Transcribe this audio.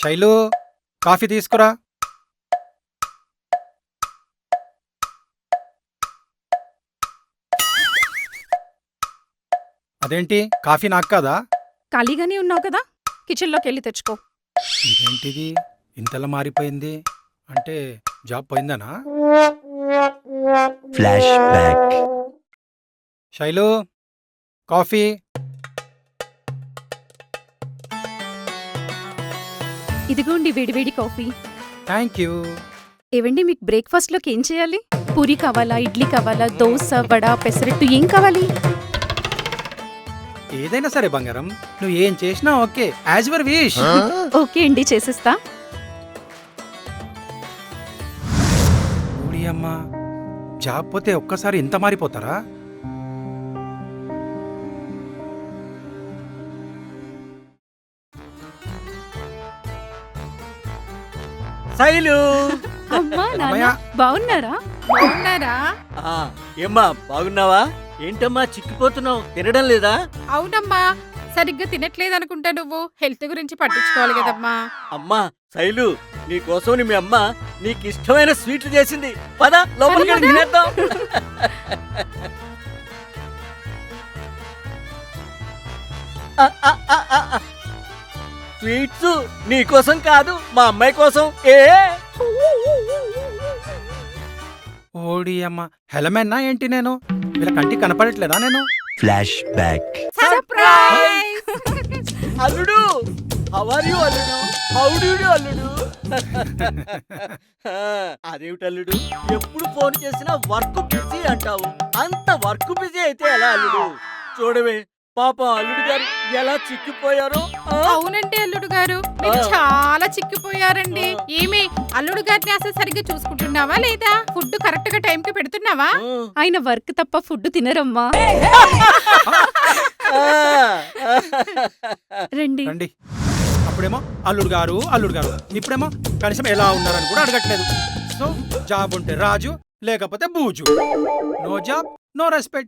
Shailu, coffee తీసుకురా. అదేంటి, coffee నాకు కాదా? ఖాళీగానే ఉన్నావు కదా, కిచెన్లోకి వెళ్ళి తెచ్చుకో. ఇదేంటిది ఇంతలా మారిపోయింది? అంటే జాబ్ పోయిందనా? Flashback. శైలు, కాఫీ. ఇదిగోండి వేడివేడి కాఫీ. Thank you. ఏవండి, మీకు బ్రేక్ఫాస్ట్లోకి ఏం చేయాలి? పూరి కావాలా, ఇడ్లీ కావాలా, దోశ, వడ, పెసరట్టు ఏం కావాలి? ఏదైనా సరే బంగారం, నువ్వు ఏం చేసినా okay, as your wish. Okay అండి, చేసేస్తా. ఊడి అమ్మా, జాబ్ పోతే ఒక్కసారి ఇంత మారిపోతారా? శైలు, అమ్మా, నాన్న, అమ్మయ్య. బాగున్నారా? బాగున్నారా? ఏమ్మా బాగున్నావా? ఏంటమ్మా చిక్కిపోతున్నావు, తినడం లేదా? అవునమ్మా, సరిగ్గా తినట్లేదు అనుకుంటా. నువ్వు హెల్త్ గురించి పట్టించుకోవాలి కదమ్మా. అమ్మా శైలు, నీకోసం మీ అమ్మ నీకు ఇష్టమైన స్వీట్లు చేసింది. పద లోపలికి వెళ్ళి తినేద్దాం. ఆ, ఆ, ఆ, ఆ, ఆ. స్వీట్స్ నీకోసం కాదు, మా అమ్మాయి కోసం. ఓడి అమ్మ, హెలమెన్నా ఏంటి నేను? వీళ్ళ కంటికి కనపడట్లేదా నేను? Flash back. సర్ప్రైజ్! అల్లుడు, హౌ ఆర్ యు అల్లుడు? హౌ డు యు అల్లుడు? అదేమిటి అల్లుడు, ఎప్పుడు ఫోన్ చేసినా వర్క్ బిజీ అంటావు. అంత వర్క్ బిజీ అయితే ఎలా అల్లుడు? చూడవే పాప అల్లుడు గారు ఎలా చిక్కిపోయారో. అవునండి అల్లుడు గారు, మీరు చాలా చిక్కిపోయారండి. ఏమి అల్లుడు గారిని అసలు సరిగ్గా చూసుకుంటున్నావా లేదా? ఫుడ్ కరెక్ట్ గా టైం కి పెడుతున్నావా? ఆయన వర్క్ తప్ప ఫుడ్ తినరమ్మా. రండి. రండి. అప్పుడేమో అల్లుడు గారు అల్లుడు గారు, ఇప్పుడేమో కనీసం ఎలా ఉన్నారని కూడా అడగట్లేదు. సో జాబ్ ఉంటే రాజు, లేకపోతే బూజు. No job, no respect.